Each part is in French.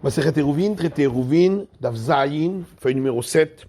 Masechet Eruvin, traité Eruvin, Daf Zayin, feuille numéro 7.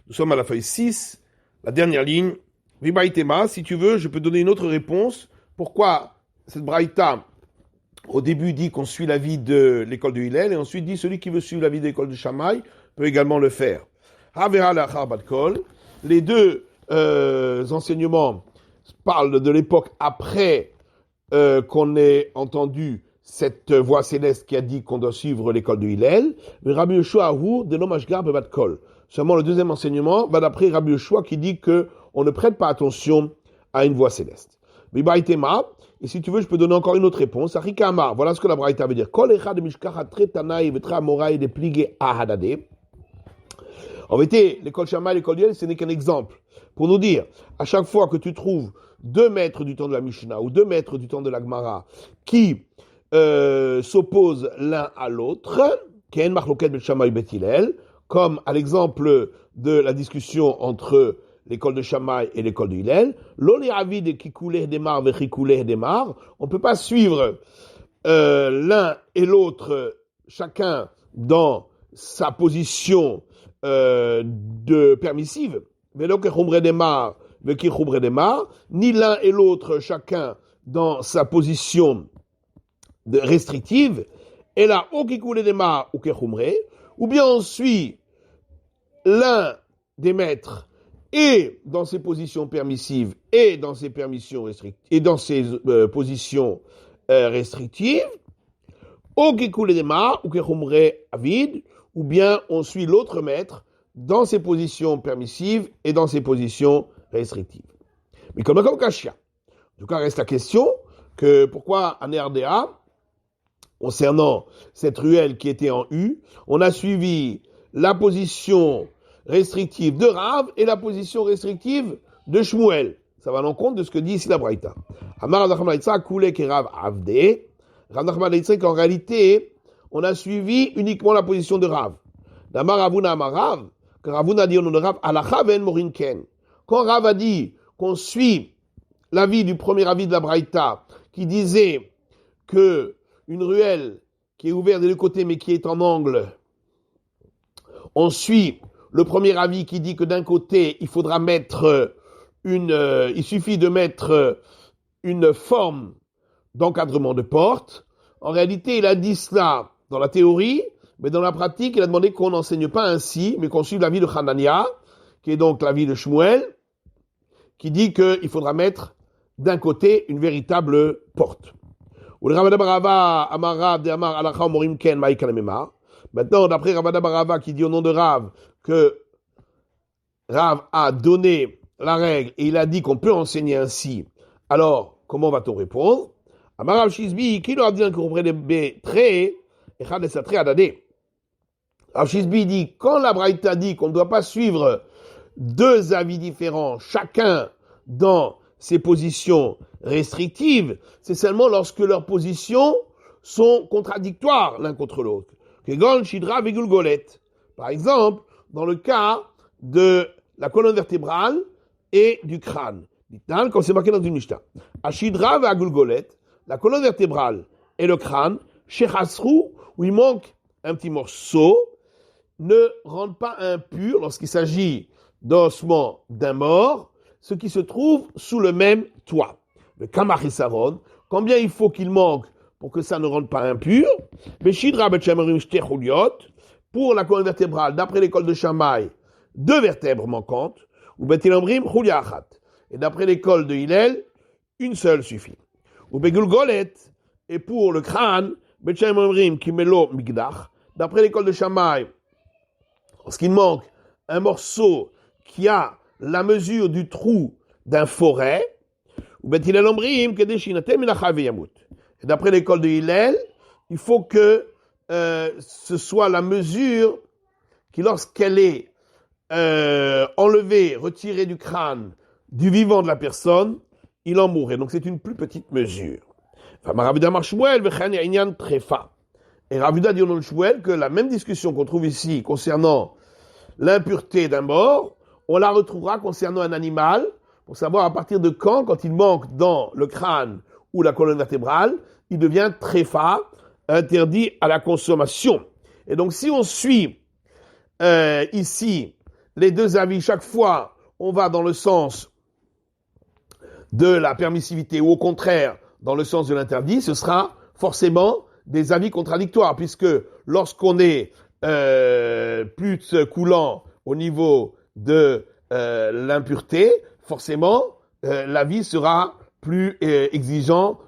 Nous sommes à la feuille 6, la dernière ligne. Vibaïtema, si tu veux, je peux donner une autre réponse. Pourquoi cette braïta, au début, dit qu'on suit l'avis de l'école de Hillel, et ensuite dit celui qui veut suivre l'avis de l'école de Shammai peut également le faire. Havera lachar bat kol. Les deux enseignements parlent de l'époque après qu'on ait entendu cette voix céleste qui a dit qu'on doit suivre l'école de Hillel. Mais Rabbi Yoshua Ahu de l'homme Ashgar bat kol. Seulement le deuxième enseignement va d'après Rabbi Yoshua qui dit que on ne prête pas attention à une voix céleste. Vibaïtema, et si tu veux, je peux donner encore une autre réponse. Arikama, voilà ce que la braïta veut dire. Kol echad mishkachat tretanai vetra morai de pligé ahadade. En vérité, l'école Shammai et l'école Hillel, ce n'est qu'un exemple. Pour nous dire, à chaque fois que tu trouves 2 maîtres du temps de la Mishnah ou 2 maîtres du temps de la Gemara qui s'opposent l'un à l'autre, Ken Machloket Bet Shammai Bet Hillel, comme à l'exemple de la discussion entre l'école de Shammai et l'école de Hillel, l'oli avid qui coulait des mar vechikouleh des mar, on ne peut pas suivre l'un et l'autre, chacun dans sa position de permissive, ni l'un et l'autre, chacun dans sa position de restrictive, et là, ou bien on suit l'un des maîtres et dans ses positions permissives et dans ses permissions restrictives et dans ses positions restrictives, ou bien on suit l'autre maître dans ses positions permissives et dans ses positions restrictives. Mais comme Kashia. En tout cas, reste la question que pourquoi en RDA, concernant cette ruelle qui était en U, on a suivi la position restrictive de Rav et la position restrictive de Shmuel. Ça va à l'encontre de ce que dit ici la Braïta. Amar Nachman Yitzhak Koulek et Rav Avde. Rav Nachman Yitzhak, en réalité, on a suivi uniquement la position de Rav. D'Amar Ravuna Amar Rav, que Ravuna dit au nom de Rav, Alacha ven Morin Ken. Quand Rav a dit qu'on suit l'avis du premier avis de la Braïta, qui disait que une ruelle qui est ouverte des deux côtés mais qui est en angle, on suit le premier avis qui dit que d'un côté, il faudra mettre il suffit de mettre une forme d'encadrement de porte. En réalité, il a dit cela dans la théorie, mais dans la pratique, il a demandé qu'on n'enseigne pas ainsi, mais qu'on suive l'avis de Hanania, qui est donc l'avis de Shmuel, qui dit qu'il faudra mettre d'un côté une véritable porte. Maintenant, d'après Ravada Barava qui dit au nom de Rav que Rav a donné la règle et il a dit qu'on peut enseigner ainsi, alors comment va-t-on répondre? Amarav Shizbi, qui leur dit qu'on pourrait des traits, et Rav Shizbi dit, quand la Braïta dit qu'on ne doit pas suivre 2 avis différents, chacun dans ses positions restrictives, c'est seulement lorsque leurs positions sont contradictoires l'un contre l'autre. Par exemple, dans le cas de la colonne vertébrale et du crâne. Comme c'est marqué dans une Mishnah. Ashidra ve agulgolet, la colonne vertébrale et le crâne, shechasru, où il manque un petit morceau, ne rendent pas impur lorsqu'il s'agit d'ossements d'un mort, ce qui se trouve sous le même toit. Le kamachisaron, combien il faut qu'il manque pour que ça ne rende pas impur? Pour la colonne vertébrale, d'après l'école de Shammai, 2 vertèbres manquantes, ou betilambrim chuliachat. Et d'après l'école de Hillel, une seule suffit. Ou begulgolet, et pour le crâne, betchamamrim kimelo migdach. D'après l'école de Shammai, lorsqu'il manque un morceau qui a la mesure du trou d'un forêt, ou betilambrim kedeshinatem minachaveyamut. Et d'après l'école de Hillel, il faut que ce soit la mesure qui, lorsqu'elle est enlevée, retirée du crâne du vivant de la personne, il en mourrait. Donc c'est une plus petite mesure. Et Ravuda dit au nom de Shmuel que la même discussion qu'on trouve ici concernant l'impureté d'un mort, on la retrouvera concernant un animal, pour savoir à partir de quand il manque dans le crâne ou la colonne vertébrale, il devient tréfa, interdit à la consommation. Et donc, si on suit ici les deux avis, chaque fois, on va dans le sens de la permissivité ou au contraire, dans le sens de l'interdit, ce sera forcément des avis contradictoires, puisque lorsqu'on est plus coulant au niveau de l'impureté, forcément, l'avis sera plus exigeant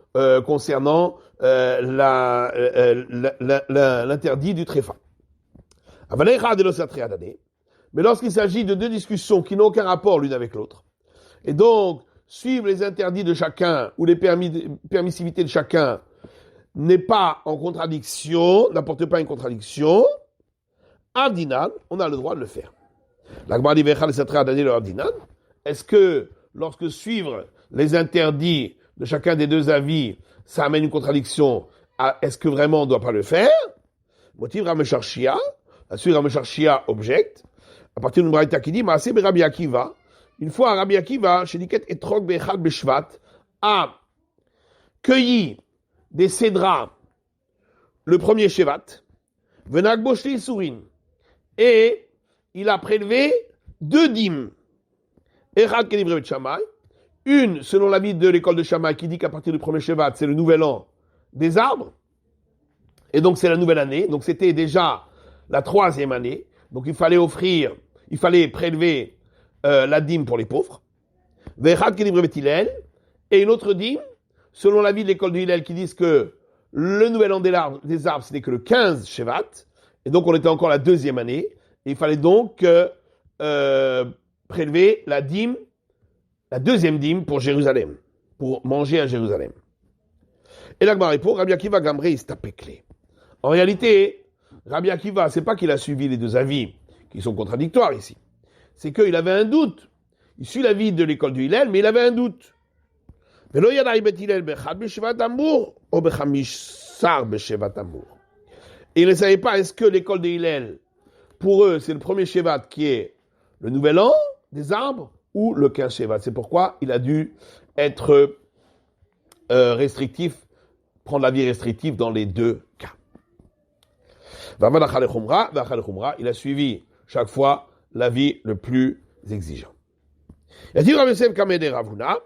concernant l'interdit du tréfa. Mais lorsqu'il s'agit de deux discussions qui n'ont aucun rapport l'une avec l'autre, et donc suivre les interdits de chacun ou les permissivités de chacun n'est pas en contradiction, n'apporte pas une contradiction, Ardinan, on a le droit de le faire. Est-ce que lorsque suivre les interdits de chacun des deux avis, ça amène une contradiction? Est-ce que vraiment on ne doit pas le faire? Motif Ramesharshia, ensuite Ramesharshia objecte, à partir d'une braïta qui dit, Maaseh Rabbi Akiva, une fois Rabbi Akiva, chez Diket Etrog Bechad Beshvat, a cueilli des cédras le premier Shevat, Venag Boshli Sourin, et il a prélevé 2 dîmes. Echad Kelivre Bet Shammai, une selon l'avis de l'école de Shammai qui dit qu'à partir du premier Shevat, c'est le nouvel an des arbres, et donc c'est la nouvelle année, donc c'était déjà la 3e année, donc il fallait prélever la dîme pour les pauvres. Vechad Kelivre Bet Hillel, et une autre dîme, selon l'avis de l'école de Hillel qui disent que le nouvel an des arbres, c'était que le 15 Shevat, et donc on était encore la 2e année, et il fallait donc prélever la dîme, la 2e dîme pour Jérusalem, pour manger à Jérusalem. Et là, répond, Rabbi Akiva Gamré, il se tapait clé. En réalité, Rabbi Akiva, c'est pas qu'il a suivi les deux avis, qui sont contradictoires ici. C'est qu'il avait un doute. Il suit l'avis de l'école de Hillel, mais il avait un doute. Et il ne savait pas, est-ce que l'école de Hillel, pour eux, c'est le premier Shevat qui est le nouvel an des arbres ou le 15 Shevat. C'est pourquoi il a dû être restrictif, prendre l'avis restrictif dans les deux cas. Il a suivi chaque fois l'avis le plus exigeant. Il a dit Rav Yosef Kameh de Ravuna.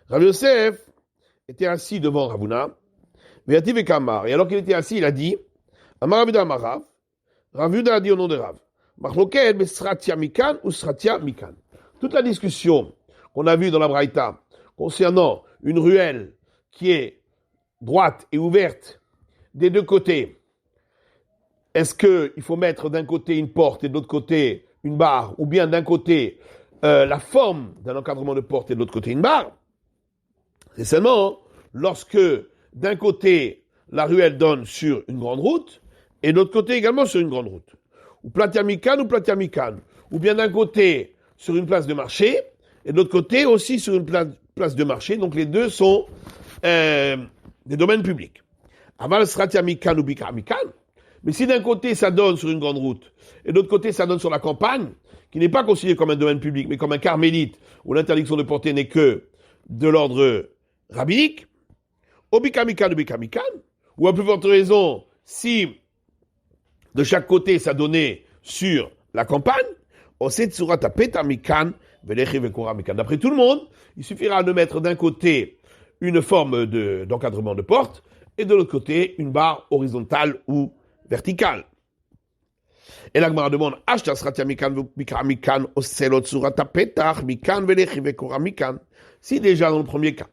Rav Yosef était assis devant Ravuna. Et alors qu'il était assis, il a dit Amar Rav Yuda Amar Rav. Rav Yuda a dit au nom de Rav. Machloket besratia mikan ou sratia mikan. Toute la discussion qu'on a vue dans la Braïta concernant une ruelle qui est droite et ouverte des deux côtés, est-ce qu'il faut mettre d'un côté une porte et de l'autre côté une barre, ou bien d'un côté la forme d'un encadrement de porte et de l'autre côté une barre? C'est seulement lorsque d'un côté la ruelle donne sur une grande route et de l'autre côté également sur une grande route. Ou platiamikan ou platiamikan. Ou bien d'un côté sur une place de marché et de l'autre côté aussi sur une place de marché. Donc les deux sont des domaines publics. Aval sratiamikan ou bikamikan. Mais si d'un côté ça donne sur une grande route et de l'autre côté ça donne sur la campagne, qui n'est pas considéré comme un domaine public mais comme un carmélite où l'interdiction de porter n'est que de l'ordre rabbinique, ou bikamikan, ou à plus forte raison, si de chaque côté ça donnait sur la campagne, d'après tout le monde, il suffira de mettre d'un côté une forme d'encadrement de porte et de l'autre côté une barre horizontale ou verticale. Et la Gemara demande, si déjà dans le premier cas,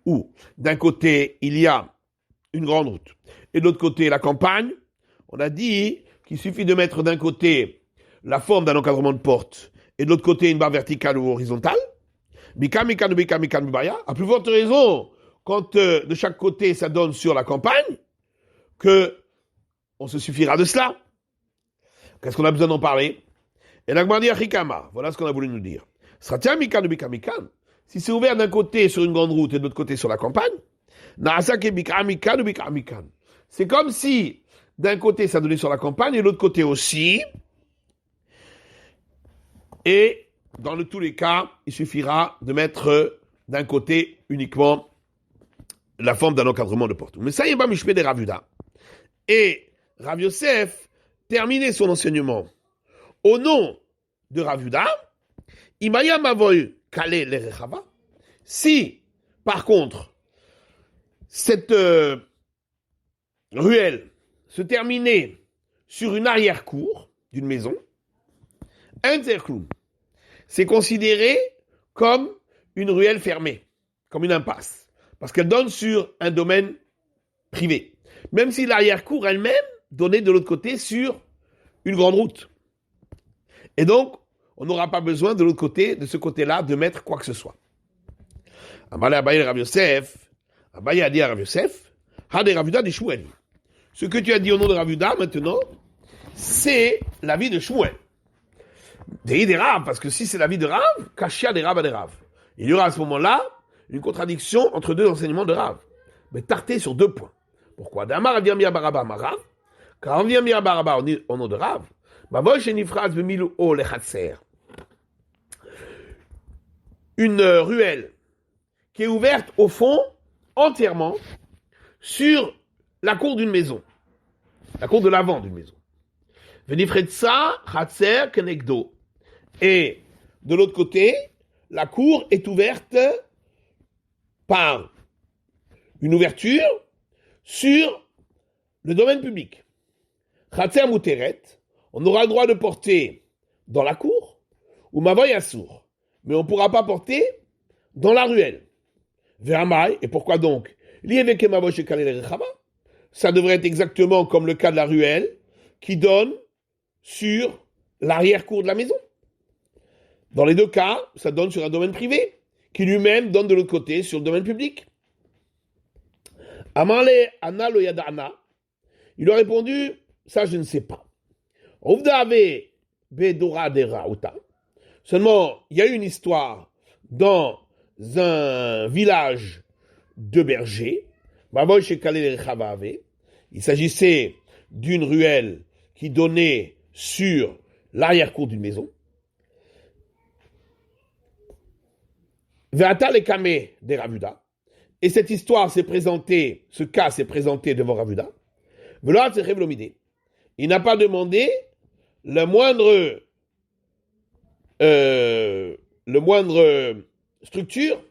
où d'un côté il y a une grande route et de l'autre côté la campagne, on a dit qu'il suffit de mettre d'un côté la forme d'un encadrement de porte et de l'autre côté une barre verticale ou horizontale. À plus forte raison, quand de chaque côté ça donne sur la campagne, que on se suffira de cela. Qu'est-ce qu'on a besoin d'en parler? Et la Gemara dit Achikama, voilà ce qu'on a voulu nous dire. Si c'est ouvert d'un côté sur une grande route et de l'autre côté sur la campagne, c'est comme si d'un côté ça donnait sur la campagne et de l'autre côté aussi. Et dans tous les cas, il suffira de mettre d'un côté uniquement la forme d'un encadrement de porte. Mais ça y est, pas Mishpé de Rav Yuda. Et Rav Yosef terminait son enseignement au nom de Rav Yuda, Imaya Mavoy Kale Lerechava. Si, par contre, cette ruelle se terminait sur une arrière-cour d'une maison, Interclum, c'est considéré comme une ruelle fermée, comme une impasse, parce qu'elle donne sur un domaine privé. Même si l'arrière-cour elle-même donnait de l'autre côté sur une grande route. Et donc, on n'aura pas besoin de l'autre côté, de ce côté-là, de mettre quoi que ce soit. Amalé Abaye Rav Yosef, Abaye a dit à Rav Yosef, Hade Rav Yuda de Shmuel. Ce que tu as dit au nom de Rav Yuda, maintenant, c'est l'avis de Shmuel. Des Rav, parce que si c'est l'avis de Rav, Kashia des Rav à des Rav. Il y aura à ce moment-là une contradiction entre deux enseignements de Rav. Mais tarté sur 2 points. Pourquoi Damar Avir Mia Baraba Marav, car Avir Mia Baraba au nom de Rav, une ruelle qui est ouverte au fond entièrement sur la cour d'une maison, la cour de l'avant d'une maison. Et de l'autre côté, la cour est ouverte par une ouverture sur le domaine public. Khatser Muteret, on aura le droit de porter dans la cour ou Mavoy Assour, mais on ne pourra pas porter dans la ruelle. Ve'amai, et pourquoi donc? Ça devrait être exactement comme le cas de la ruelle qui donne sur l'arrière-cour de la maison. Dans les 2 cas, ça donne sur un domaine privé, qui lui-même donne de l'autre côté sur le domaine public. Amale Anna lo Yadana, il a répondu, ça je ne sais pas. Seulement, il y a eu une histoire dans un village de bergers. Il s'agissait d'une ruelle qui donnait sur l'arrière-cour d'une maison. Et cette histoire s'est présentée, ce cas s'est présenté devant Rav Yuda. Il n'a pas demandé le moindre structure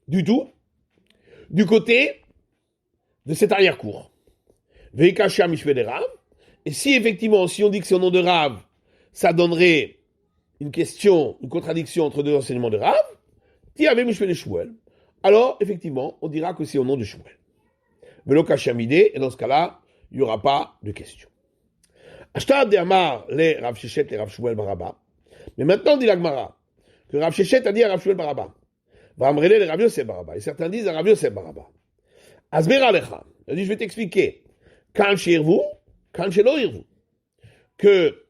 du tout du côté de cette arrière-cour. Et si effectivement, si on dit que c'est au nom de Rav, ça donnerait une contradiction entre 2 enseignements de Rav, alors effectivement, on dira que c'est au nom de Shmuel. Et dans ce cas-là, il n'y aura pas de question. Mais maintenant, dit l'Agmara, que Rav Shechet a dit à Rav Shmuel Baraba. Et certains disent à Rav Yosef Baraba. Asbera lecha. Il dit, je vais t'expliquer. Que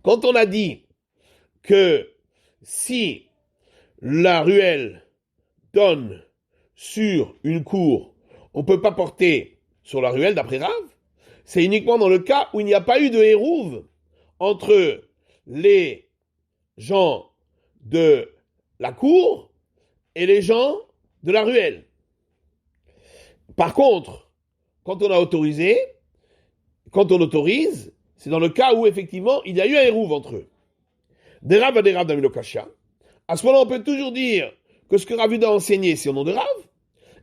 quand on a dit que si la ruelle donne sur une cour, on ne peut pas porter sur la ruelle d'après Rav, c'est uniquement dans le cas où il n'y a pas eu de hérouve entre les gens de la cour et les gens de la ruelle. Par contre, quand on autorise, c'est dans le cas où effectivement il y a eu un hérouve entre eux. Des Rav à des Rav d'Amilokasha. À ce moment-là, on peut toujours dire que ce que Rav Yuda a enseigné, c'est au nom de Rav.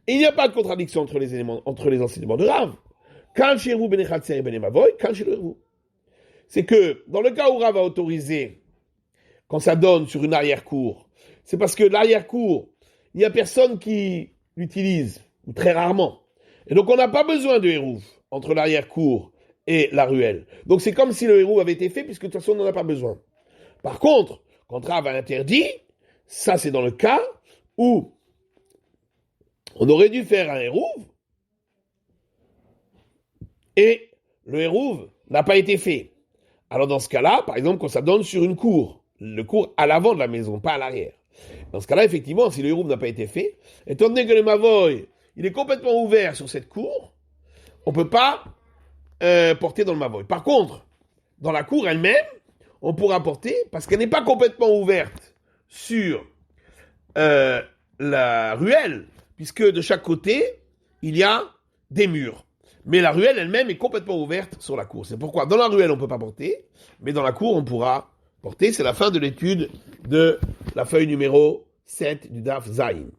Et il n'y a pas de contradiction entre les enseignements de Rav. C'est que dans le cas où Rav a autorisé, quand ça donne sur une arrière-cour, c'est parce que l'arrière-cour, il n'y a personne qui l'utilise, ou très rarement. Et donc on n'a pas besoin de hérouve entre l'arrière-cour et la ruelle. Donc c'est comme si le hérouve avait été fait, puisque de toute façon on n'en a pas besoin. Par contre, quand Rav a interdit, ça c'est dans le cas où on aurait dû faire un hérouve, et le hérouve n'a pas été fait. Alors dans ce cas-là, par exemple, quand ça donne sur une cour, le cour à l'avant de la maison, pas à l'arrière. Dans ce cas-là, effectivement, si le hérouve n'a pas été fait, étant donné que le mavoy, il est complètement ouvert sur cette cour, on ne peut pas porter dans le mavoy. Par contre, dans la cour elle-même, on pourra porter, parce qu'elle n'est pas complètement ouverte sur la ruelle, puisque de chaque côté, il y a des murs. Mais la ruelle elle-même est complètement ouverte sur la cour. C'est pourquoi dans la ruelle on ne peut pas porter, mais dans la cour on pourra porter. C'est la fin de l'étude de la feuille numéro 7 du Daf Zayin.